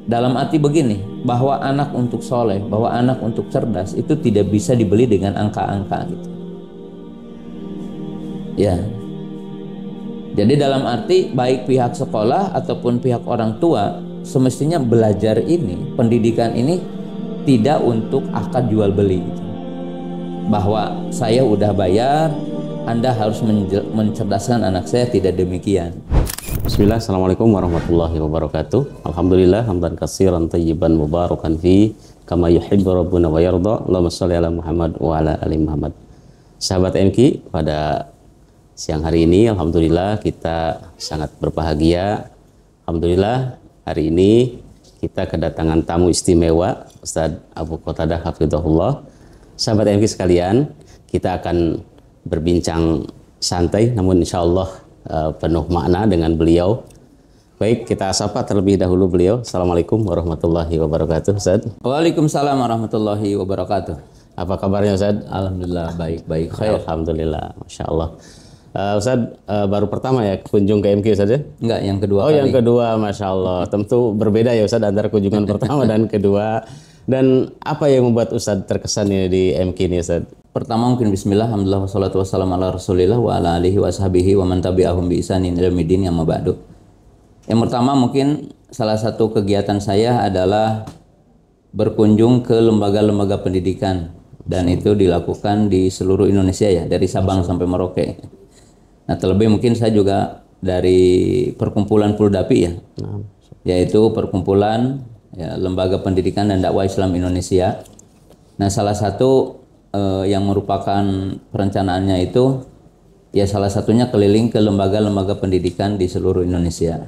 Dalam arti begini, bahwa anak untuk soleh, bahwa anak untuk cerdas itu tidak bisa dibeli dengan angka-angka gitu. Ya, jadi dalam arti baik pihak sekolah ataupun pihak orang tua semestinya belajar ini, pendidikan ini tidak untuk akad jual beli gitu. Bahwa saya udah bayar, Anda harus mencerdaskan anak saya, tidak demikian. Bismillah, Assalamualaikum warahmatullahi wabarakatuh. Alhamdulillah, hamdan katsiran tayyiban mubarakan fi kama yuhibbu rabbuna wa yarda. Allahumma shalli ala Muhammad wa ala ali Muhammad. Sahabat MQ, pada siang hari ini alhamdulillah kita sangat berbahagia. Alhamdulillah hari ini kita kedatangan tamu istimewa, Ustadz Abu Qatadah Hafidhahullah. Sahabat MQ sekalian, kita akan berbincang santai namun insyaallah penuh makna dengan beliau. Baik, kita sapa terlebih dahulu beliau. Assalamualaikum warahmatullahi wabarakatuh, Ustaz. Waalaikumsalam warahmatullahi wabarakatuh. Apa kabarnya, Ustaz? Alhamdulillah baik-baik. Khair. Alhamdulillah, masya Allah. Ustaz, baru pertama ya kunjung ke MQ, Ustaz ya? Enggak, yang kedua Oh, kali. yang kedua, masya Allah. Tentu berbeda ya, Ustaz, antara kunjungan pertama dan kedua. Dan apa yang membuat Ustaz terkesan ini di MQ ini, Ustaz? Pertama mungkin bismillah, alhamdulillah, wassalatu wassalamu ala rasulillah wa ala alihi wa sahbihi wa man tabi'ahum bi ihsanin ila yaumil din, amma ba'du. Yang pertama mungkin salah satu kegiatan saya adalah berkunjung ke lembaga-lembaga pendidikan, dan itu dilakukan di seluruh Indonesia ya, dari Sabang sampai Merauke. Nah, terlebih mungkin saya juga dari perkumpulan Puldapi ya, yaitu perkumpulan ya, lembaga pendidikan dan dakwah Islam Indonesia. Nah, salah satu yang merupakan perencanaannya itu ya salah satunya keliling ke lembaga-lembaga pendidikan di seluruh Indonesia.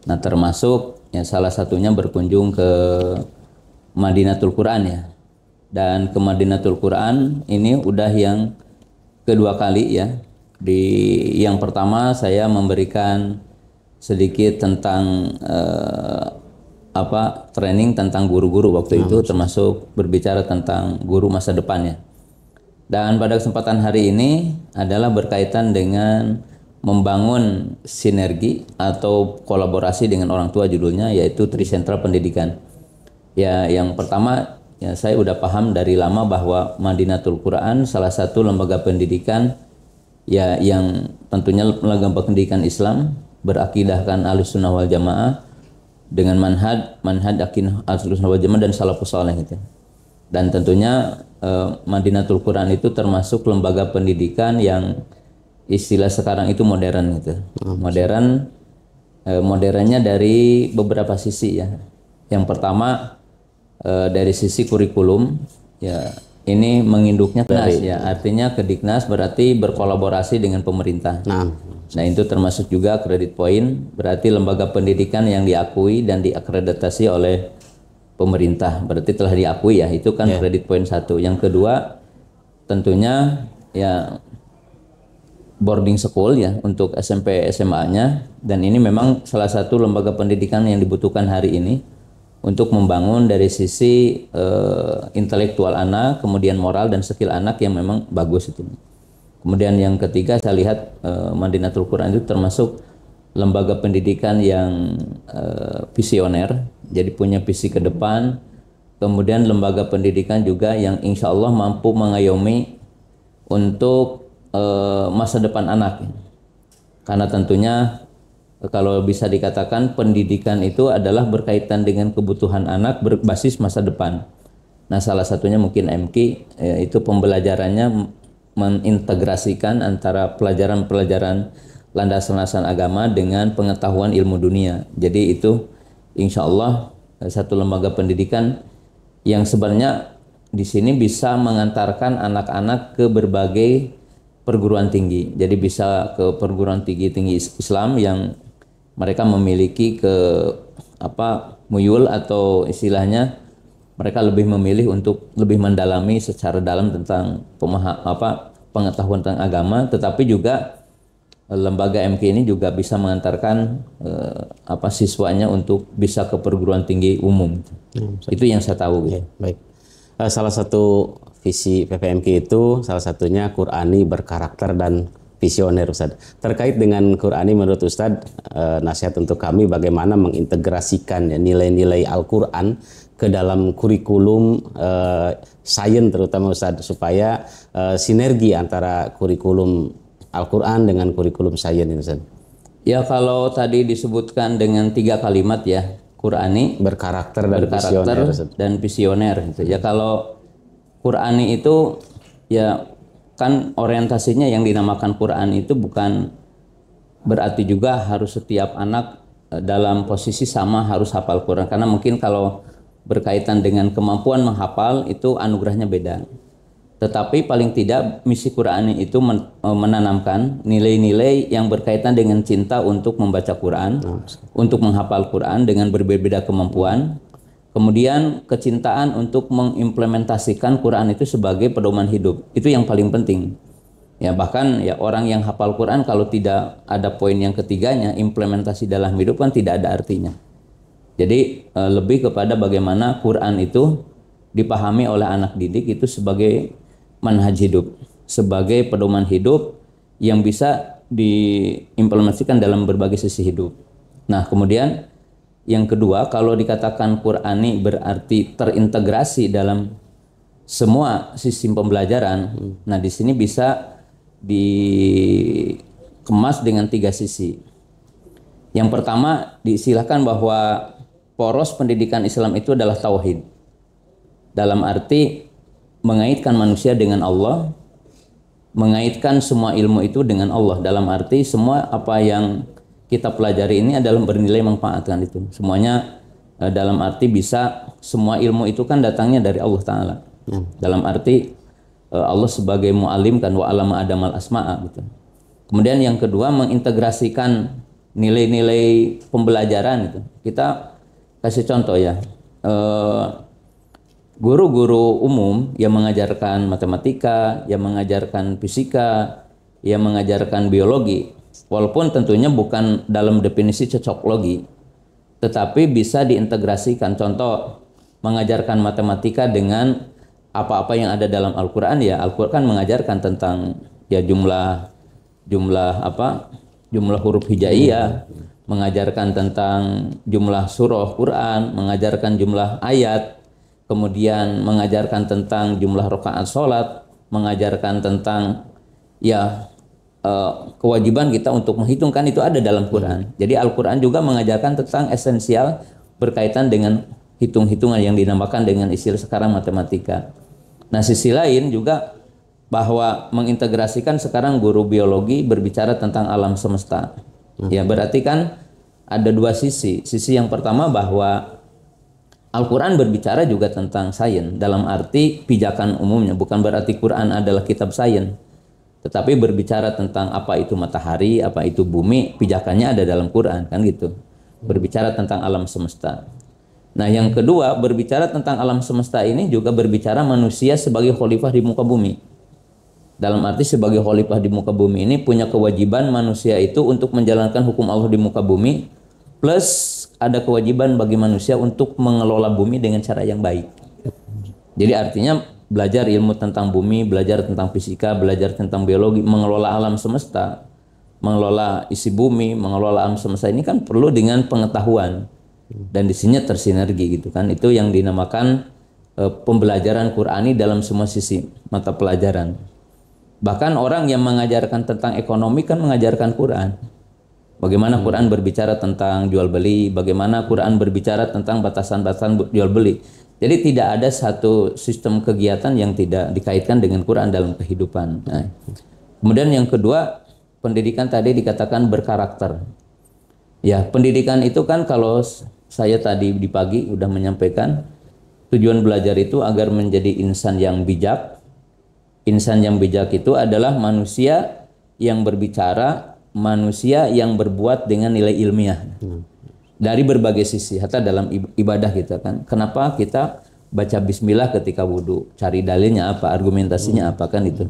Nah, termasuk ya salah satunya berkunjung ke Madinatul Quran ya. Dan ke Madinatul Quran ini udah yang kedua kali ya. Yang pertama saya memberikan sedikit tentang training tentang guru-guru waktu itu, termasuk berbicara tentang guru masa depannya. Dan pada kesempatan hari ini adalah berkaitan dengan membangun sinergi atau kolaborasi dengan orang tua, judulnya yaitu Trisentral Pendidikan. Ya, yang pertama ya saya udah paham dari lama bahwa Madinatul Quran salah satu lembaga pendidikan ya yang tentunya lembaga pendidikan Islam berakidahkan Ahlussunnah wal Jamaah dengan manhaj akidah Ahlussunnah wal Jamaah dan salafus saleh gitu. Dan tentunya Madinatul Quran itu termasuk lembaga pendidikan yang istilah sekarang itu modern gitu. Modernnya dari beberapa sisi ya. Yang pertama dari sisi kurikulum ya, ini menginduknya Kediknas ya, artinya Kediknas berarti berkolaborasi dengan pemerintah. Nah, itu termasuk juga kredit poin, berarti lembaga pendidikan yang diakui dan diakreditasi oleh pemerintah, berarti telah diakui ya, itu kan kredit poin satu. Yang kedua tentunya ya boarding school ya untuk SMP SMA-nya, dan ini memang salah satu lembaga pendidikan yang dibutuhkan hari ini untuk membangun dari sisi intelektual anak, kemudian moral dan skill anak yang memang bagus itu. Kemudian yang ketiga saya lihat Madinatul Quran itu termasuk lembaga pendidikan yang visioner, jadi punya visi ke depan. Kemudian lembaga pendidikan juga yang insya Allah mampu mengayomi untuk masa depan anak. Karena tentunya kalau bisa dikatakan pendidikan itu adalah berkaitan dengan kebutuhan anak berbasis masa depan. Nah, salah satunya mungkin MQ itu pembelajarannya mengintegrasikan antara pelajaran-pelajaran landasan-landasan agama dengan pengetahuan ilmu dunia. Jadi itu insya Allah satu lembaga pendidikan yang sebenarnya di sini bisa mengantarkan anak-anak ke berbagai perguruan tinggi. Jadi bisa ke perguruan tinggi Islam yang mereka memiliki muyul atau istilahnya mereka lebih memilih untuk lebih mendalami secara dalam tentang pengetahuan tentang agama, tetapi juga lembaga MQ ini juga bisa mengantarkan siswanya untuk bisa ke perguruan tinggi umum. Itu yang saya tahu. Baik. Salah satu visi PPMQ itu salah satunya Qurani berkarakter dan visioner Ustaz. Terkait dengan Qur'ani menurut Ustaz, nasihat untuk kami bagaimana mengintegrasikan ya, nilai-nilai Al-Qur'an ke dalam kurikulum sains terutama Ustaz, supaya sinergi antara kurikulum Al-Qur'an dengan kurikulum sains ini Ustaz. Ya, kalau tadi disebutkan dengan 3 kalimat ya, Qur'ani, Berkarakter visioner, Ustaz. dan visioner gitu. Ya, kalau Qur'ani itu ya kan orientasinya yang dinamakan Quran itu bukan berarti juga harus setiap anak dalam posisi sama harus hafal Quran, karena mungkin kalau berkaitan dengan kemampuan menghafal itu anugerahnya beda. Tetapi paling tidak misi Qur'ani itu menanamkan nilai-nilai yang berkaitan dengan cinta untuk membaca Quran, untuk menghafal Quran dengan berbeda-beda kemampuan. Kemudian kecintaan untuk mengimplementasikan Quran itu sebagai pedoman hidup. Itu yang paling penting. Ya, bahkan ya orang yang hafal Quran kalau tidak ada poin yang ketiganya, implementasi dalam hidup kan tidak ada artinya. Jadi lebih kepada bagaimana Quran itu dipahami oleh anak didik itu sebagai manhaj hidup, sebagai pedoman hidup yang bisa diimplementasikan dalam berbagai sisi hidup. Nah, kemudian yang kedua, kalau dikatakan Qur'ani berarti terintegrasi dalam semua sistem pembelajaran. Nah, di sini bisa dikemas dengan 3 sisi. Yang pertama, diistilahkan bahwa poros pendidikan Islam itu adalah tauhid. Dalam arti mengaitkan manusia dengan Allah, mengaitkan semua ilmu itu dengan Allah. Dalam arti semua apa yang kita pelajari ini adalah bernilai manfaat kan itu. Semuanya dalam arti bisa, semua ilmu itu kan datangnya dari Allah Ta'ala. Dalam arti Allah sebagai mu'alim kan, wa alama adamal asma'a gitu. Kemudian yang kedua, mengintegrasikan nilai-nilai pembelajaran itu. Kita kasih contoh ya, guru-guru umum yang mengajarkan matematika, yang mengajarkan fisika, yang mengajarkan biologi, walaupun tentunya bukan dalam definisi cocoklogi, tetapi bisa diintegrasikan. Contoh, mengajarkan matematika dengan apa-apa yang ada dalam Al-Quran. Ya, Al-Quran mengajarkan tentang ya jumlah huruf hijaiyah, mengajarkan tentang jumlah surah Quran, mengajarkan jumlah ayat, kemudian mengajarkan tentang jumlah rakaat sholat, mengajarkan tentang ya kewajiban kita untuk menghitungkan, itu ada dalam Quran. Jadi Al-Quran juga mengajarkan tentang esensial berkaitan dengan hitung-hitungan yang dinamakan dengan istilah sekarang matematika. Nah, sisi lain juga bahwa mengintegrasikan sekarang guru biologi berbicara tentang alam semesta. Ya, berarti kan ada 2 sisi. Sisi yang pertama bahwa Al-Quran berbicara juga tentang sains dalam arti pijakan umumnya, bukan berarti Quran adalah kitab sains, tetapi berbicara tentang apa itu matahari, apa itu bumi, pijakannya ada dalam Quran kan gitu. Berbicara tentang alam semesta. Nah, yang kedua, berbicara tentang alam semesta ini juga berbicara manusia sebagai khalifah di muka bumi. Dalam arti sebagai khalifah di muka bumi ini punya kewajiban manusia itu untuk menjalankan hukum Allah di muka bumi, plus ada kewajiban bagi manusia untuk mengelola bumi dengan cara yang baik. Jadi artinya belajar ilmu tentang bumi, belajar tentang fisika, belajar tentang biologi, mengelola alam semesta, mengelola isi bumi, mengelola alam semesta ini kan perlu dengan pengetahuan. Dan di sini tersinergi gitu kan. Itu yang dinamakan pembelajaran Qur'ani dalam semua sisi mata pelajaran. Bahkan orang yang mengajarkan tentang ekonomi kan mengajarkan Quran. Bagaimana Quran berbicara tentang jual beli, bagaimana Quran berbicara tentang batasan-batasan jual beli. Jadi tidak ada satu sistem kegiatan yang tidak dikaitkan dengan Quran dalam kehidupan. Nah, kemudian yang kedua, pendidikan tadi dikatakan berkarakter. Ya, pendidikan itu kan kalau saya tadi di pagi udah menyampaikan, tujuan belajar itu agar menjadi insan yang bijak. Insan yang bijak itu adalah manusia yang berbicara, manusia yang berbuat dengan nilai ilmiah. Dari berbagai sisi, hatta dalam ibadah kita kan. Kenapa kita baca bismillah ketika wudhu? Cari dalilnya apa, argumentasinya apa kan itu.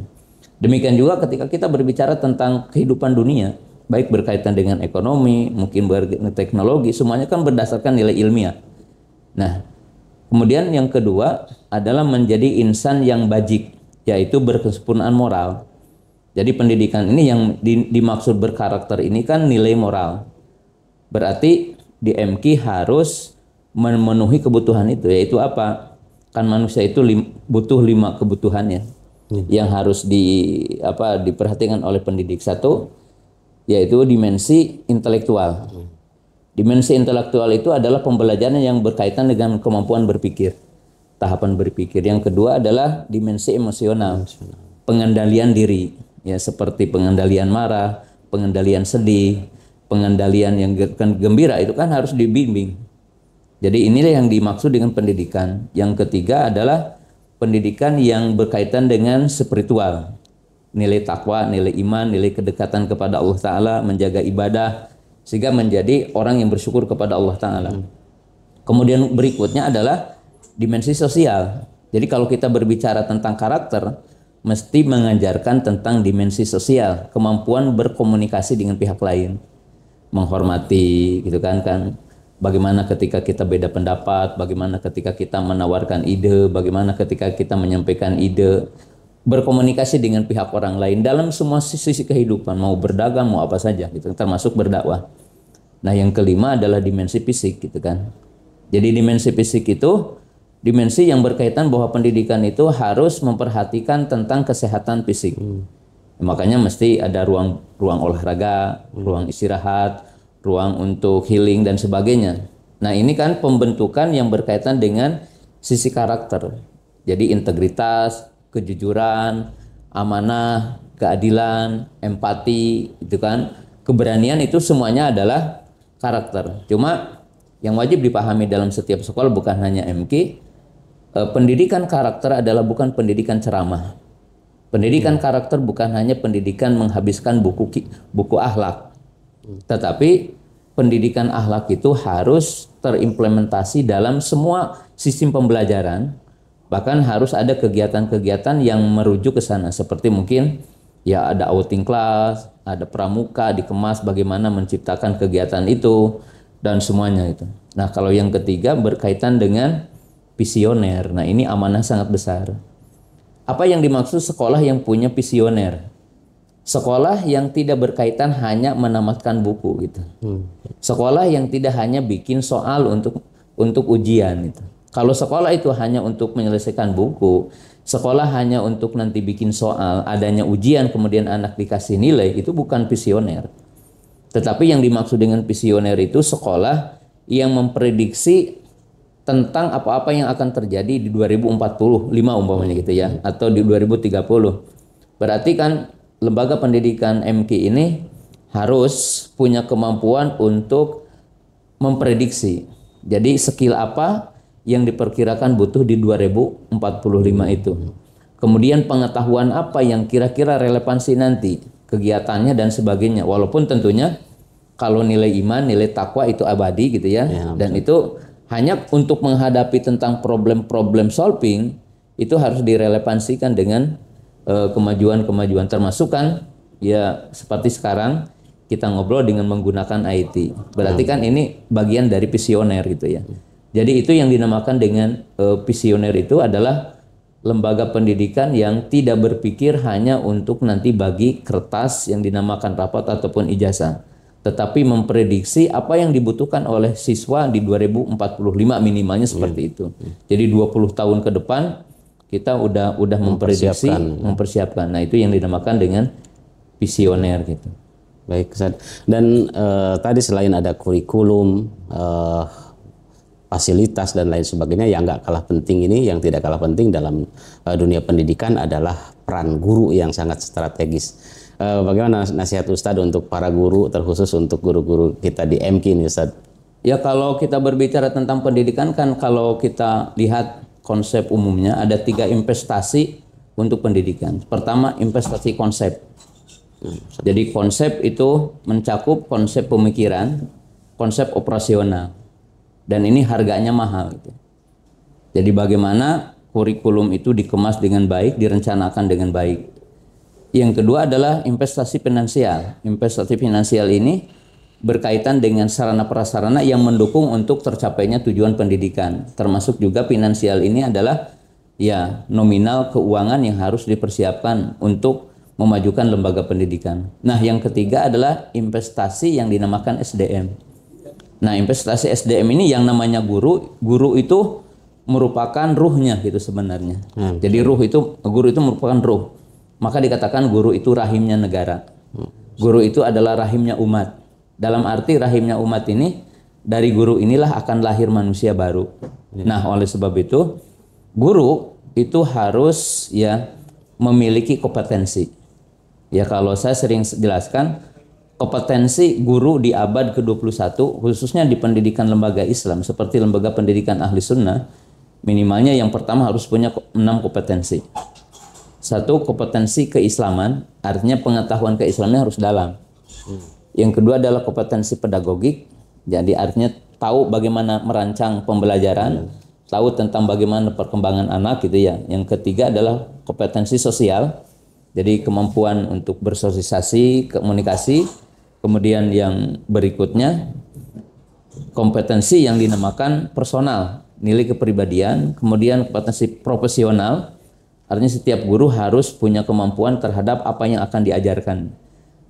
Demikian juga ketika kita berbicara tentang kehidupan dunia, baik berkaitan dengan ekonomi, mungkin teknologi, semuanya kan berdasarkan nilai ilmiah. Nah, kemudian yang kedua adalah menjadi insan yang bajik, yaitu berkesempurnaan moral. Jadi pendidikan ini yang dimaksud berkarakter ini kan nilai moral. Berarti di MQ harus memenuhi kebutuhan itu, yaitu apa? Kan manusia itu butuh 5 kebutuhan ya, yang harus diperhatikan oleh pendidik. Satu, yaitu dimensi intelektual. Dimensi intelektual itu adalah pembelajaran yang berkaitan dengan kemampuan berpikir, tahapan berpikir. Yang kedua adalah dimensi emosional, pengendalian diri, ya seperti pengendalian marah, pengendalian sedih, pengendalian yang gembira itu kan harus dibimbing. Jadi inilah yang dimaksud dengan pendidikan. Yang ketiga adalah pendidikan yang berkaitan dengan spiritual. Nilai takwa, nilai iman, nilai kedekatan kepada Allah Ta'ala, menjaga ibadah, sehingga menjadi orang yang bersyukur kepada Allah Ta'ala. Kemudian berikutnya adalah dimensi sosial. Jadi kalau kita berbicara tentang karakter, mesti mengajarkan tentang dimensi sosial, kemampuan berkomunikasi dengan pihak lain, menghormati, gitu kan. Bagaimana ketika kita beda pendapat, bagaimana ketika kita menawarkan ide, bagaimana ketika kita menyampaikan ide, berkomunikasi dengan pihak orang lain dalam semua sisi kehidupan, mau berdagang, mau apa saja, gitu, termasuk berdakwah. Nah, yang kelima adalah dimensi fisik, gitu kan. Jadi dimensi fisik itu dimensi yang berkaitan bahwa pendidikan itu harus memperhatikan tentang kesehatan fisik. Makanya mesti ada ruang olahraga, ruang istirahat, ruang untuk healing dan sebagainya. Nah, ini kan pembentukan yang berkaitan dengan sisi karakter. Jadi integritas, kejujuran, amanah, keadilan, empati, itu kan, keberanian, itu semuanya adalah karakter. Cuma yang wajib dipahami dalam setiap sekolah bukan hanya MQ, pendidikan karakter adalah bukan pendidikan ceramah. Pendidikan karakter bukan hanya pendidikan menghabiskan buku akhlak. Tetapi pendidikan akhlak itu harus terimplementasi dalam semua sistem pembelajaran. Bahkan harus ada kegiatan-kegiatan yang merujuk ke sana, seperti mungkin ya ada outing class, ada pramuka, dikemas bagaimana menciptakan kegiatan itu dan semuanya itu. Nah, kalau yang ketiga berkaitan dengan visioner. Nah, ini amanah sangat besar. Apa yang dimaksud sekolah yang punya visioner? Sekolah yang tidak berkaitan hanya menamatkan buku gitu. Sekolah yang tidak hanya bikin soal untuk ujian gitu. Kalau sekolah itu hanya untuk menyelesaikan buku, sekolah hanya untuk nanti bikin soal, adanya ujian kemudian anak dikasih nilai, itu bukan visioner. Tetapi yang dimaksud dengan visioner itu sekolah yang memprediksi tentang apa-apa yang akan terjadi di 2045 umpamanya gitu ya, atau di 2030. Berarti kan lembaga pendidikan MQ ini harus punya kemampuan untuk memprediksi. Jadi skill apa yang diperkirakan butuh di 2045 itu. Kemudian pengetahuan apa yang kira-kira relevansi nanti, kegiatannya dan sebagainya. Walaupun tentunya kalau nilai iman, nilai takwa itu abadi gitu ya. Dan itu hanya untuk menghadapi tentang problem-problem solving, itu harus direlevansikan dengan kemajuan-kemajuan, termasuk kan ya seperti sekarang kita ngobrol dengan menggunakan IT. Berarti kan ini bagian dari visioner gitu ya. Jadi itu yang dinamakan dengan visioner itu adalah lembaga pendidikan yang tidak berpikir hanya untuk nanti bagi kertas yang dinamakan rapat ataupun ijazah, tetapi memprediksi apa yang dibutuhkan oleh siswa di 2045 minimalnya seperti itu. Jadi 20 tahun ke depan kita udah memprediksi, mempersiapkan. Nah, itu yang dinamakan dengan visioner gitu. Baik, Ustaz. Dan tadi selain ada kurikulum, fasilitas dan lain sebagainya, yang nggak kalah penting ini, yang tidak kalah penting dalam dunia pendidikan adalah peran guru yang sangat strategis. Bagaimana nasihat Ustaz untuk para guru, terkhusus untuk guru-guru kita di MQ ini, Ustaz? Ya, kalau kita berbicara tentang pendidikan kan, kalau kita lihat konsep umumnya ada 3 investasi untuk pendidikan. Pertama, investasi konsep. Jadi konsep itu mencakup konsep pemikiran, konsep operasional, dan ini harganya mahal gitu. Jadi bagaimana kurikulum itu dikemas dengan baik, direncanakan dengan baik. Yang kedua adalah investasi finansial. Investasi finansial ini berkaitan dengan sarana prasarana yang mendukung untuk tercapainya tujuan pendidikan. Termasuk juga finansial ini adalah ya nominal keuangan yang harus dipersiapkan untuk memajukan lembaga pendidikan. Nah, yang ketiga adalah investasi yang dinamakan SDM. Nah, investasi SDM ini yang namanya guru itu merupakan ruhnya gitu sebenarnya. Jadi guru itu merupakan ruh. Maka dikatakan guru itu rahimnya negara. Guru itu adalah rahimnya umat. Dalam arti rahimnya umat ini, dari guru inilah akan lahir manusia baru. Nah, oleh sebab itu guru itu harus ya memiliki kompetensi. Ya, kalau saya sering jelaskan, kompetensi guru di abad ke-21 khususnya di pendidikan lembaga Islam seperti lembaga pendidikan ahli sunnah, minimalnya yang pertama harus punya 6 kompetensi. Satu, kompetensi keislaman, artinya pengetahuan keislamannya harus dalam. Yang kedua adalah kompetensi pedagogik, jadi artinya tahu bagaimana merancang pembelajaran, tahu tentang bagaimana perkembangan anak gitu ya. Yang ketiga adalah kompetensi sosial, jadi kemampuan untuk bersosialisasi, komunikasi. Kemudian yang berikutnya kompetensi yang dinamakan personal, nilai kepribadian. Kemudian kompetensi profesional, artinya setiap guru harus punya kemampuan terhadap apa yang akan diajarkan.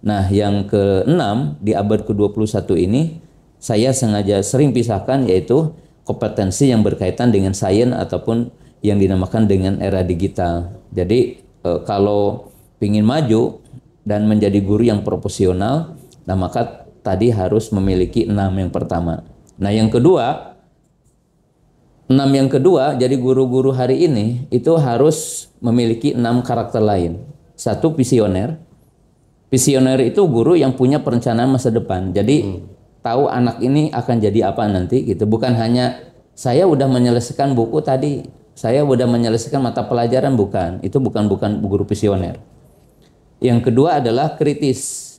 Nah, yang keenam di abad ke-21 ini saya sengaja sering pisahkan, yaitu kompetensi yang berkaitan dengan sains ataupun yang dinamakan dengan era digital. Jadi kalau ingin maju dan menjadi guru yang profesional, nah maka tadi harus memiliki 6 yang pertama. Nah, yang kedua, 6 yang kedua, jadi guru-guru hari ini itu harus memiliki 6 karakter lain. Satu, visioner. Visioner itu guru yang punya perencanaan masa depan. Jadi tahu anak ini akan jadi apa nanti gitu. Bukan hanya saya udah menyelesaikan buku tadi, saya udah menyelesaikan mata pelajaran, bukan. Itu bukan guru visioner. Yang kedua adalah kritis.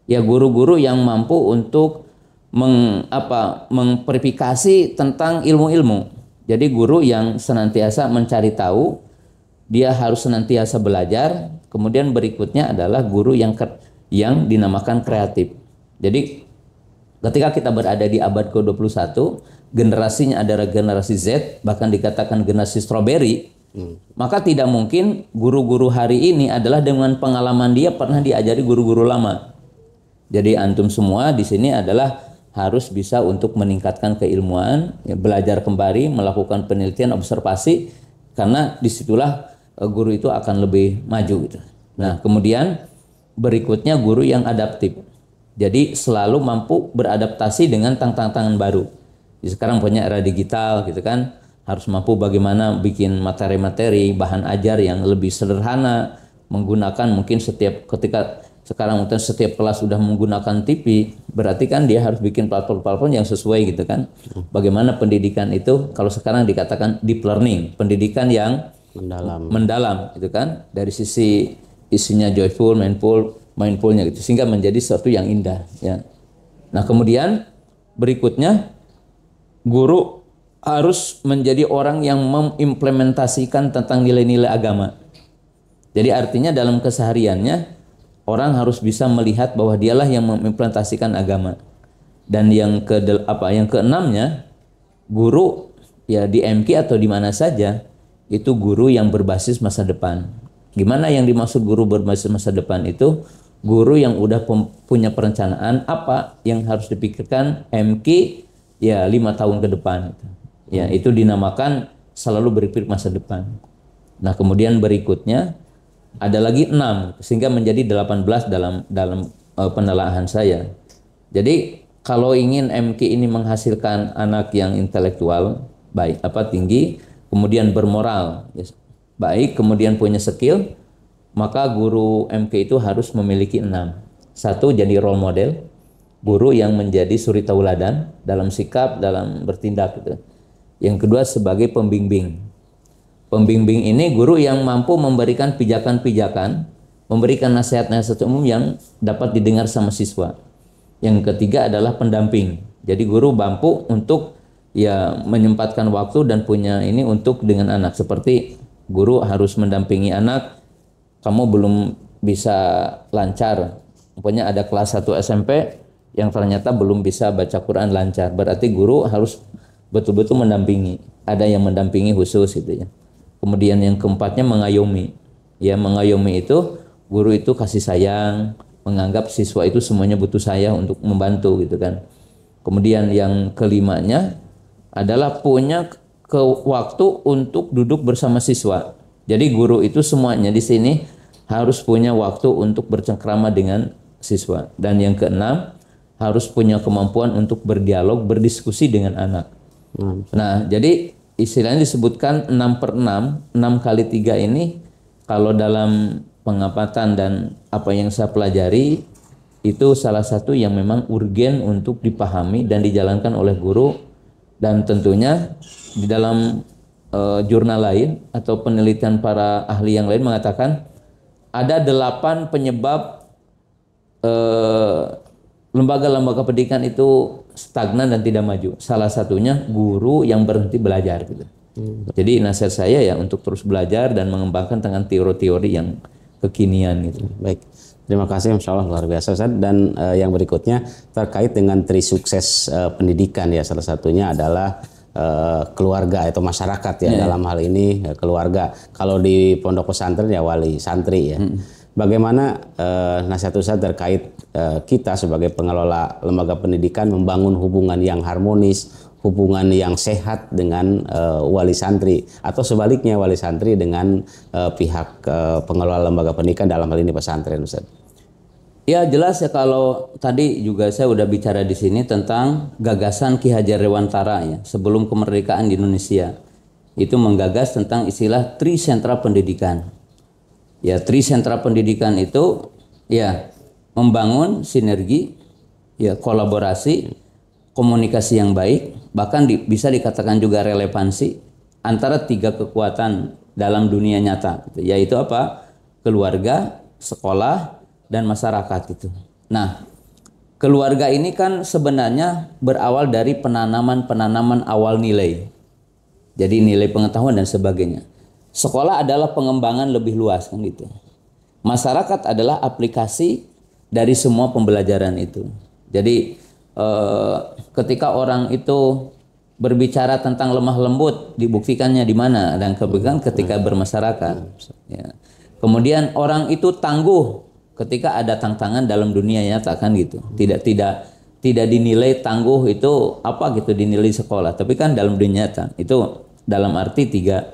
Ya, guru-guru yang mampu untuk memverifikasi tentang ilmu-ilmu. Jadi guru yang senantiasa mencari tahu, dia harus senantiasa belajar. Kemudian berikutnya adalah guru yang dinamakan kreatif. Jadi ketika kita berada di abad ke-21, generasinya adalah generasi Z, bahkan dikatakan generasi strawberry, maka tidak mungkin guru-guru hari ini adalah dengan pengalaman dia pernah diajari guru-guru lama. Jadi antum semua di sini adalah harus bisa untuk meningkatkan keilmuan, ya, belajar kembali, melakukan penelitian, observasi, karena disitulah guru itu akan lebih maju gitu. Nah, kemudian berikutnya guru yang adaptif. Jadi selalu mampu beradaptasi dengan tantangan baru. Jadi sekarang punya era digital gitu kan, harus mampu bagaimana bikin materi-materi, bahan ajar yang lebih sederhana, menggunakan mungkin ketika sekarang mungkin setiap kelas sudah menggunakan TV, berarti kan dia harus bikin platform-platform yang sesuai gitu kan. Bagaimana pendidikan itu, kalau sekarang dikatakan deep learning, pendidikan yang mendalam gitu kan, dari sisi isinya joyful, mindfulnya gitu, sehingga menjadi sesuatu yang indah ya. Nah, kemudian berikutnya guru harus menjadi orang yang mengimplementasikan tentang nilai-nilai agama. Jadi artinya dalam kesehariannya orang harus bisa melihat bahwa dialah yang mengimplementasikan agama. Dan yang keenamnya, guru ya di MK atau di mana saja itu guru yang berbasis masa depan. Gimana yang dimaksud guru berbasis masa depan itu? Guru yang udah punya perencanaan apa yang harus dipikirkan MK ya 5 tahun ke depan. Ya, itu dinamakan selalu berpikir masa depan. Nah, kemudian berikutnya ada lagi 6 sehingga menjadi 18 dalam penelaahan saya. Jadi kalau ingin MK ini menghasilkan anak yang intelektual baik tinggi, kemudian bermoral baik, kemudian punya skill, maka guru MK itu harus memiliki 6. Satu, jadi role model, guru yang menjadi suri tauladan dalam sikap, dalam bertindak gitu. Yang kedua, sebagai pembimbing. Pembimbing ini guru yang mampu memberikan pijakan-pijakan, memberikan nasihat-nasihat umum yang dapat didengar sama siswa. Yang ketiga adalah pendamping. Jadi guru mampu untuk ya menyempatkan waktu dan punya ini untuk dengan anak. Seperti guru harus mendampingi anak, kamu belum bisa lancar, pokoknya ada kelas 1 SMP yang ternyata belum bisa baca Quran lancar, berarti guru harus betul-betul mendampingi. Ada yang mendampingi khusus gitu ya. Kemudian yang keempatnya mengayomi. Ya, mengayomi itu Guru itu kasih sayang, menganggap siswa itu semuanya butuh saya untuk membantu gitu kan. Kemudian yang kelimanya adalah punya waktu untuk duduk bersama siswa. Jadi guru itu semuanya di sini harus punya waktu untuk bercengkrama dengan siswa. Dan yang keenam, harus punya kemampuan untuk berdialog, berdiskusi dengan anak. Nah, jadi istilahnya disebutkan 6/6, 6 kali 3 ini kalau dalam pengamatan dan apa yang saya pelajari itu salah satu yang memang urgen untuk dipahami dan dijalankan oleh guru. Dan tentunya di dalam jurnal lain atau penelitian para ahli yang lain mengatakan ada 8 penyebab lembaga-lembaga pendidikan itu stagnan dan tidak maju. Salah satunya guru yang berhenti belajar gitu. Jadi nasihat saya ya untuk terus belajar dan mengembangkan dengan teori-teori yang kekinian gitu. Baik, terima kasih, Masya Allah, luar biasa Ustaz. Dan yang berikutnya terkait dengan sukses pendidikan ya, salah satunya adalah keluarga atau masyarakat ya, dalam hal ini keluarga. Kalau di pondok pesantren ya wali santri ya. Bagaimana nasihat Ustaz terkait kita sebagai pengelola lembaga pendidikan membangun hubungan yang harmonis, hubungan yang sehat dengan wali santri, atau sebaliknya wali santri dengan pihak pengelola lembaga pendidikan, dalam hal ini pesantren, Ustaz? Ya jelas ya, kalau tadi juga saya udah bicara di sini tentang gagasan Ki Hajar Dewantara ya, sebelum kemerdekaan di Indonesia. Itu menggagas tentang istilah Trisentra Pendidikan. Ya, Trisentra Pendidikan itu ya membangun sinergi, ya kolaborasi, komunikasi yang baik, bahkan bisa dikatakan juga relevansi antara 3 kekuatan dalam dunia nyata, yaitu apa? Keluarga, sekolah, dan masyarakat gitu. Nah, keluarga ini kan sebenarnya berawal dari penanaman awal nilai. Jadi nilai pengetahuan dan sebagainya. Sekolah adalah pengembangan lebih luas kan gitu. Masyarakat adalah aplikasi dari semua pembelajaran itu. Jadi ketika orang itu berbicara tentang lemah lembut, dibuktikannya di mana? Dan kebetulan ketika bermasyarakat. Ya. Kemudian orang itu tangguh ketika ada tantangan dalam dunia nyata kan gitu. Tidak dinilai tangguh itu apa gitu, dinilai sekolah. Tapi kan dalam dunia nyata itu dalam arti tiga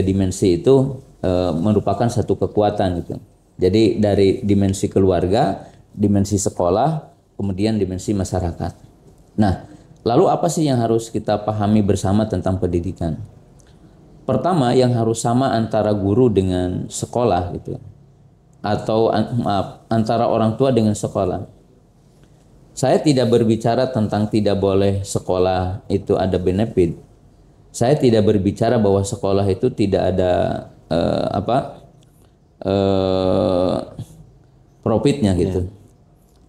dimensi itu merupakan satu kekuatan gitu. Jadi dari dimensi keluarga, dimensi sekolah, kemudian dimensi masyarakat. Nah, lalu apa sih yang harus kita pahami bersama tentang pendidikan? Pertama, yang harus sama antara guru dengan sekolah gitu, atau antara orang tua dengan sekolah. Saya tidak berbicara tentang tidak boleh sekolah itu ada benefit. Saya tidak berbicara bahwa sekolah itu tidak ada profitnya gitu.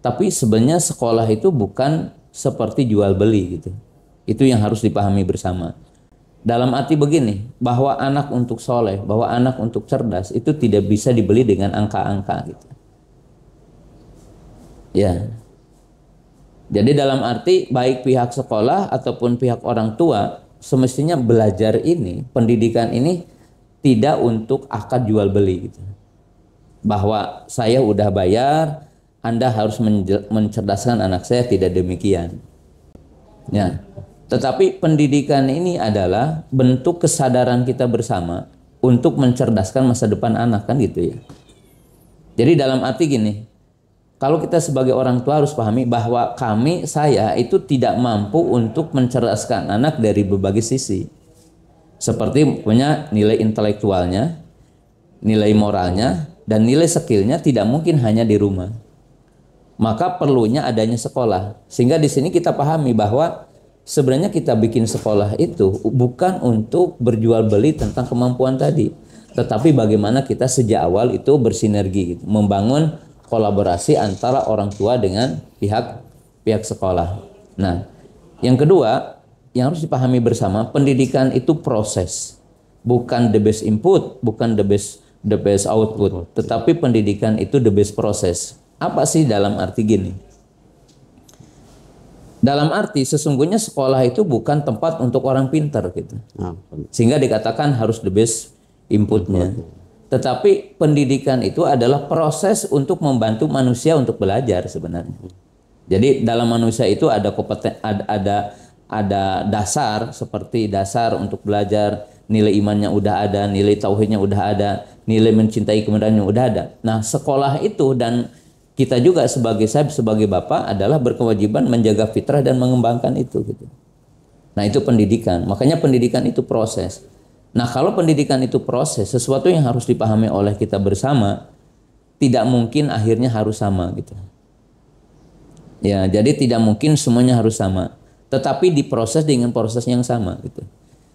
Tapi sebenarnya sekolah itu bukan seperti jual beli gitu. Itu yang harus dipahami bersama. Dalam arti begini, bahwa anak untuk soleh, bahwa anak untuk cerdas itu tidak bisa dibeli dengan angka-angka gitu. Ya. Jadi dalam arti baik pihak sekolah ataupun pihak orang tua semestinya belajar ini, pendidikan ini tidak untuk akad jual beli gitu. Bahwa saya udah bayar, Anda harus mencerdaskan anak saya, tidak demikian. Ya. Tetapi pendidikan ini adalah bentuk kesadaran kita bersama untuk mencerdaskan masa depan anak kan gitu ya. Jadi dalam arti gini, kalau kita sebagai orang tua harus pahami bahwa saya itu tidak mampu untuk mencerdaskan anak dari berbagai sisi. Seperti punya nilai intelektualnya, nilai moralnya, dan nilai skillnya tidak mungkin hanya di rumah. Maka perlunya adanya sekolah. Sehingga di sini kita pahami bahwa sebenarnya kita bikin sekolah itu bukan untuk berjual beli tentang kemampuan tadi, tetapi bagaimana kita sejak awal itu bersinergi, gitu, membangun kolaborasi antara orang tua dengan pihak sekolah. Nah, yang kedua yang harus dipahami bersama, pendidikan itu proses, bukan the best input, bukan the best output, tetapi pendidikan itu the best proses. Apa sih dalam arti gini? Dalam arti sesungguhnya sekolah itu bukan tempat untuk orang pintar gitu. Sehingga dikatakan harus the best inputnya. Tetapi pendidikan itu adalah proses untuk membantu manusia untuk belajar sebenarnya. Jadi dalam manusia itu ada ada dasar, seperti dasar untuk belajar, nilai imannya udah ada, nilai tauhidnya udah ada, nilai mencintai kebenarannya udah ada. Nah, sekolah itu dan kita juga sebagai bapak adalah berkewajiban menjaga fitrah dan mengembangkan itu gitu. Nah, itu pendidikan. Makanya pendidikan itu proses. Nah, kalau pendidikan itu proses, sesuatu yang harus dipahami oleh kita bersama, tidak mungkin akhirnya harus sama gitu. Ya, jadi tidak mungkin semuanya harus sama, tetapi diproses dengan proses yang sama gitu.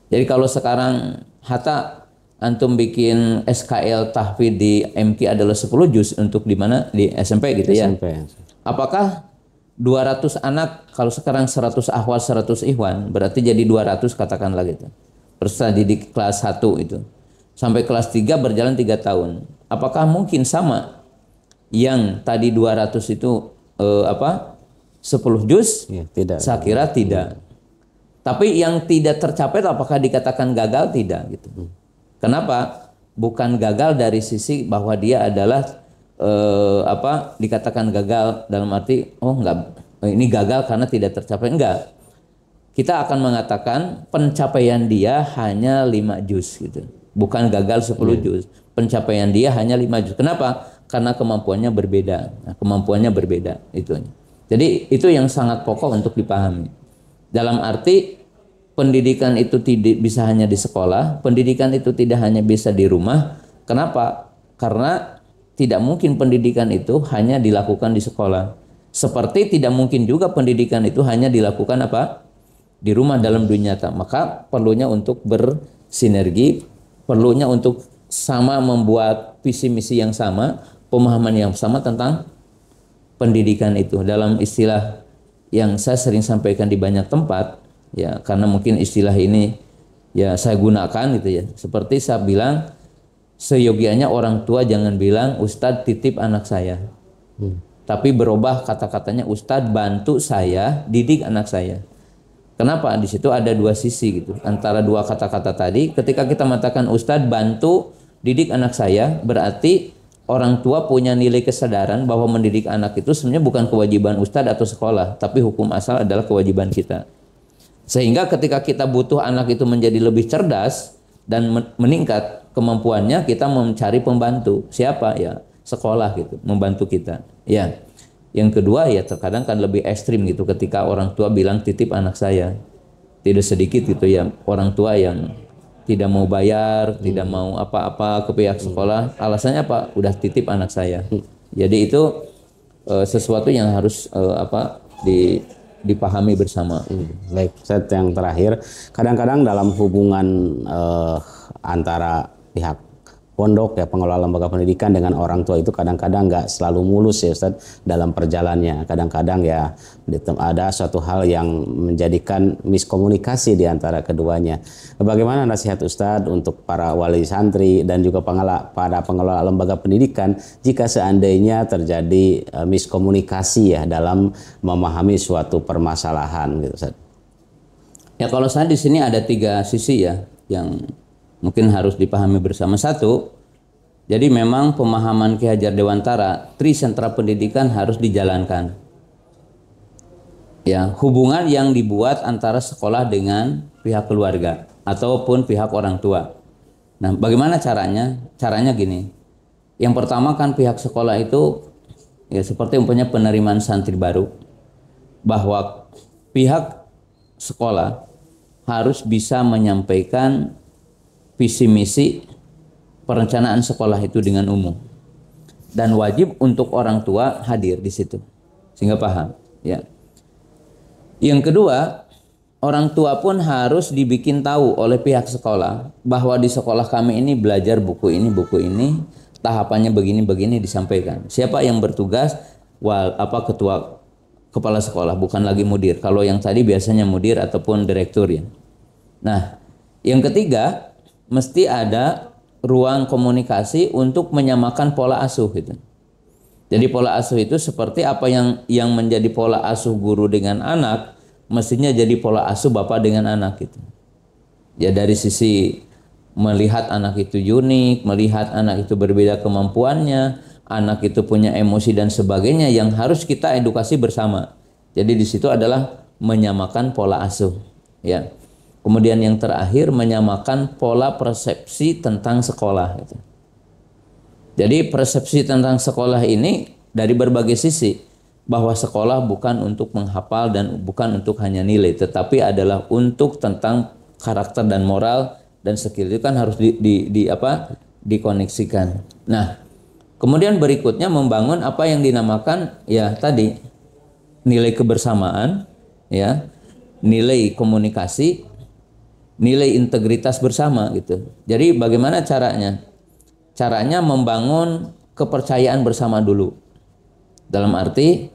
Jadi kalau sekarang Hatta antum bikin SKL tahfidz di MQ adalah 10 juz untuk di mana di SMP gitu ya. SMP. Apakah 200 anak, kalau sekarang 100 ahwal 100 ikhwan, berarti jadi 200 katakanlah gitu. Peserta didik kelas 1 itu. Sampai kelas 3 berjalan 3 tahun. Apakah mungkin sama yang tadi 200 itu 10 juz? Ya, tidak. Saya kira tidak. Tapi yang tidak tercapai apakah dikatakan gagal? Tidak gitu. Kenapa? Bukan gagal dari sisi bahwa dia adalah dikatakan gagal dalam arti ini gagal karena tidak tercapai, enggak. Kita akan mengatakan pencapaian dia hanya 5 juz gitu. Bukan gagal 10 juz. Pencapaian dia hanya 5 juz. Kenapa? Karena kemampuannya berbeda. Nah, kemampuannya berbeda itu. Jadi itu yang sangat pokok untuk dipahami. Dalam arti pendidikan itu tidak bisa hanya di sekolah, pendidikan itu tidak hanya bisa di rumah. Kenapa? Karena tidak mungkin pendidikan itu hanya dilakukan di sekolah. Seperti tidak mungkin juga pendidikan itu hanya dilakukan di rumah dalam dunia nyata. Maka perlunya untuk bersinergi, perlunya untuk sama membuat visi misi yang sama, pemahaman yang sama tentang pendidikan itu. Dalam istilah yang saya sering sampaikan di banyak tempat, ya karena mungkin istilah ini ya saya gunakan gitu ya. Seperti saya bilang, seyogianya orang tua jangan bilang Ustadz titip anak saya. Tapi berubah kata-katanya, Ustadz bantu saya didik anak saya. Kenapa? Di situ ada dua sisi gitu. Antara dua kata-kata tadi, ketika kita mengatakan Ustadz bantu didik anak saya, berarti orang tua punya nilai kesadaran bahwa mendidik anak itu sebenarnya bukan kewajiban Ustadz atau sekolah, tapi hukum asal adalah kewajiban kita. Sehingga ketika kita butuh anak itu menjadi lebih cerdas dan meningkat kemampuannya, kita mencari pembantu. Siapa? Ya sekolah gitu, membantu kita. Ya. Yang kedua ya terkadang kan lebih ekstrim gitu ketika orang tua bilang titip anak saya. Tidak sedikit gitu ya orang tua yang tidak mau bayar, tidak mau apa-apa ke pihak sekolah. Alasannya apa? Udah titip anak saya. Jadi itu sesuatu yang harus dipahami bersama. Baik, set yang terakhir, kadang-kadang dalam hubungan antara pihak pondok ya pengelola lembaga pendidikan dengan orang tua itu kadang-kadang nggak selalu mulus ya Ustadz dalam perjalannya. Kadang-kadang ya ada suatu hal yang menjadikan miskomunikasi di antara keduanya. Bagaimana nasihat Ustadz untuk para wali santri dan juga para pengelola lembaga pendidikan jika seandainya terjadi miskomunikasi ya dalam memahami suatu permasalahan gitu Ustadz? Ya kalau saya di sini ada 3 sisi ya yang mungkin harus dipahami bersama. Satu, jadi memang pemahaman Ki Hajar Dewantara, Trisentra Pendidikan harus dijalankan. Ya, hubungan yang dibuat antara sekolah dengan pihak keluarga ataupun pihak orang tua. Nah, bagaimana caranya? Caranya gini. Yang pertama kan pihak sekolah itu ya seperti umpamanya penerimaan santri baru, bahwa pihak sekolah harus bisa menyampaikan visi misi perencanaan sekolah itu dengan umum, dan wajib untuk orang tua hadir di situ sehingga paham ya. Yang kedua, orang tua pun harus dibikin tahu oleh pihak sekolah bahwa di sekolah kami ini belajar buku ini, tahapannya begini disampaikan. Siapa yang bertugas? Ketua kepala sekolah, bukan lagi mudir. Kalau yang tadi biasanya mudir ataupun direktur ya. Nah, yang ketiga, mesti ada ruang komunikasi untuk menyamakan pola asuh itu. Jadi pola asuh itu seperti apa yang menjadi pola asuh guru dengan anak, mestinya jadi pola asuh bapak dengan anak gitu. Ya dari sisi melihat anak itu unik, melihat anak itu berbeda kemampuannya, anak itu punya emosi dan sebagainya yang harus kita edukasi bersama. Jadi di situ adalah menyamakan pola asuh, ya. Kemudian yang terakhir menyamakan pola persepsi tentang sekolah. Gitu. Jadi persepsi tentang sekolah ini dari berbagai sisi, bahwa sekolah bukan untuk menghafal dan bukan untuk hanya nilai, tetapi adalah untuk tentang karakter dan moral dan skill itu kan harus dikoneksikan. Nah, kemudian berikutnya membangun apa yang dinamakan ya tadi nilai kebersamaan, ya, nilai komunikasi, nilai integritas bersama gitu. Jadi bagaimana caranya? Caranya membangun kepercayaan bersama dulu. Dalam arti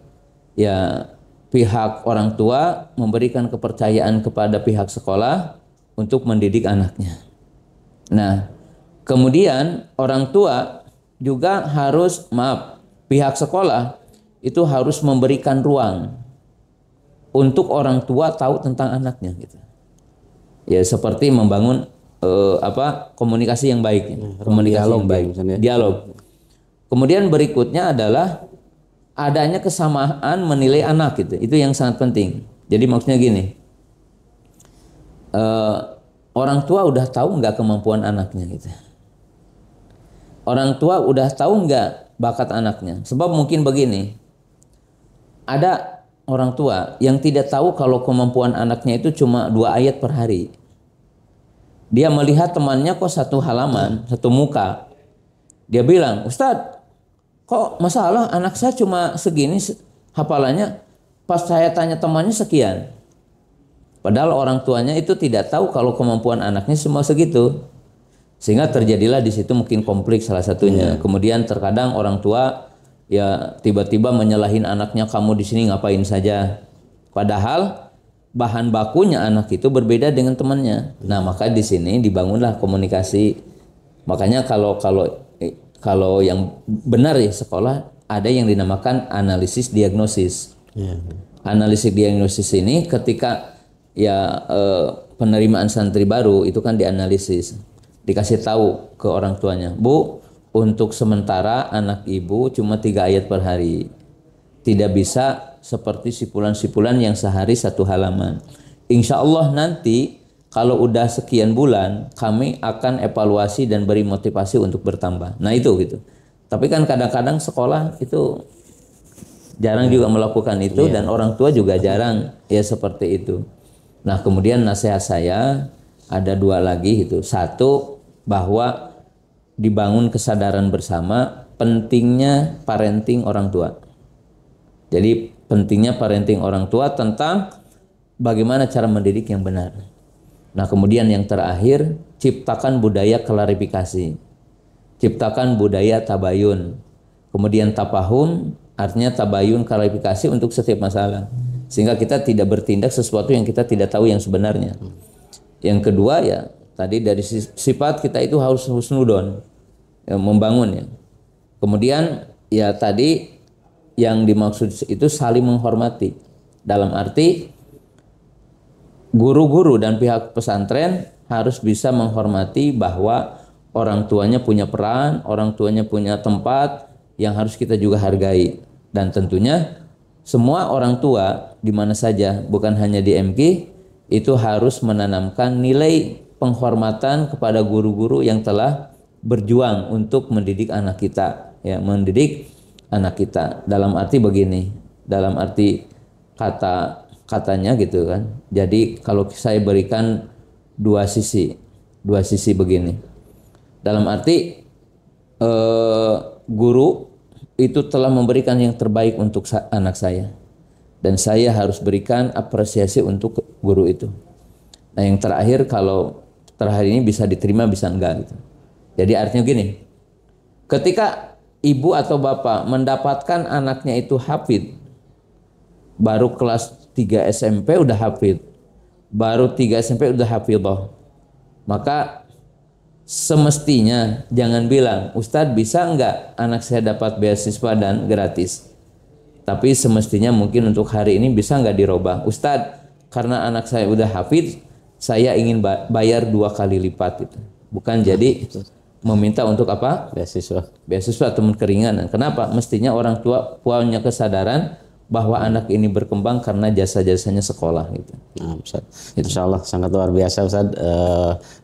ya pihak orang tua memberikan kepercayaan kepada pihak sekolah untuk mendidik anaknya. Nah, kemudian orang tua juga harus, pihak sekolah itu harus memberikan ruang untuk orang tua tahu tentang anaknya gitu. Ya seperti membangun komunikasi yang baik, komunikasi dialog yang baik, dialog. Kemudian berikutnya adalah adanya kesamaan menilai anak gitu. Itu yang sangat penting. Jadi maksudnya gini, orang tua udah tahu nggak kemampuan anaknya gitu. Orang tua udah tahu nggak bakat anaknya. Sebab mungkin begini, ada orang tua yang tidak tahu kalau kemampuan anaknya itu cuma 2 ayat per hari. Dia melihat temannya kok 1 halaman, 1 muka. Dia bilang, Ustadz, kok masalah anak saya cuma segini hafalannya, pas saya tanya temannya sekian. Padahal orang tuanya itu tidak tahu kalau kemampuan anaknya semua segitu. Sehingga terjadilah di situ mungkin konflik salah satunya. Kemudian terkadang orang tua ya tiba-tiba menyalahin anaknya, kamu di sini ngapain saja. Padahal bahan bakunya anak itu berbeda dengan temannya. Nah, maka di sini dibangunlah komunikasi. Makanya kalau yang benar ya sekolah ada yang dinamakan analisis diagnosis. Analisis diagnosis ini ketika penerimaan santri baru itu kan dianalisis, dikasih tahu ke orang tuanya, Bu, untuk sementara anak ibu cuma 3 ayat per hari, tidak bisa seperti sipulan-sipulan yang sehari 1 halaman. Insya Allah nanti kalau udah sekian bulan kami akan evaluasi dan beri motivasi untuk bertambah. Nah itu gitu. Tapi kan kadang-kadang sekolah itu jarang juga melakukan itu dan orang tua juga jarang ya seperti itu. Nah kemudian nasihat saya ada 2 lagi itu. 1, bahwa dibangun kesadaran bersama pentingnya parenting orang tua. Jadi pentingnya parenting orang tua tentang bagaimana cara mendidik yang benar. Nah kemudian yang terakhir, ciptakan budaya klarifikasi, ciptakan budaya tabayun. Kemudian tafahum artinya tabayun, klarifikasi untuk setiap masalah, sehingga kita tidak bertindak sesuatu yang kita tidak tahu yang sebenarnya. Yang kedua ya tadi dari sifat kita itu harus husnudon, ya, membangun ya. Kemudian ya tadi yang dimaksud itu saling menghormati, dalam arti guru-guru dan pihak pesantren harus bisa menghormati bahwa orang tuanya punya peran, orang tuanya punya tempat yang harus kita juga hargai. Dan tentunya semua orang tua di mana saja, bukan hanya di MK, itu harus menanamkan nilai penghormatan kepada guru-guru yang telah berjuang untuk mendidik anak kita, ya, mendidik anak kita. Dalam arti begini, dalam arti katanya gitu kan. Jadi kalau saya berikan dua sisi begini. Dalam arti guru itu telah memberikan yang terbaik untuk anak saya, dan saya harus berikan apresiasi untuk guru itu. Nah yang terakhir, kalau terakhir ini bisa diterima bisa enggak gitu. Jadi artinya gini, ketika ibu atau bapak mendapatkan anaknya itu hafid, baru kelas 3 SMP udah hafid, baru 3 SMP udah hafidhah, maka semestinya jangan bilang, Ustadz bisa enggak anak saya dapat beasiswa dan gratis. Tapi semestinya mungkin untuk hari ini bisa enggak dirubah, Ustadz karena anak saya udah hafid, saya ingin bayar 2 kali lipat gitu. bukan jadi meminta untuk apa? Beasiswa. Beasiswa atau keringanan. Kenapa? Mestinya orang tua punya kesadaran bahwa anak ini berkembang karena jasa-jasanya sekolah gitu. Nah, Ustaz. Insya Allah sangat luar biasa Ustaz,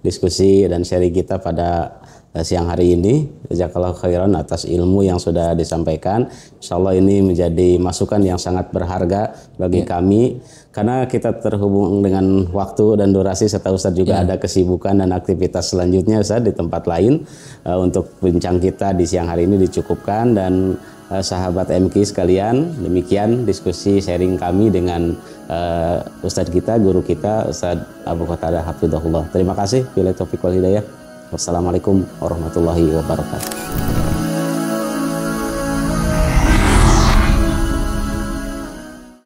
diskusi dan sharing kita pada siang hari ini. Jazakallahu khairan atas ilmu yang sudah disampaikan. Insya Allah ini menjadi masukan yang sangat berharga bagi kami, karena kita terhubung dengan waktu dan durasi, serta Ustaz juga ada kesibukan dan aktivitas selanjutnya Ustaz di tempat lain. Untuk bincang kita di siang hari ini dicukupkan, dan sahabat MK sekalian, demikian diskusi sharing kami dengan Ustadz kita, guru kita, Ustadz Abu Qatadah Hafidhahullah. Terima kasih. Billahi taufiq wal hidayah. Wassalamualaikum warahmatullahi wabarakatuh.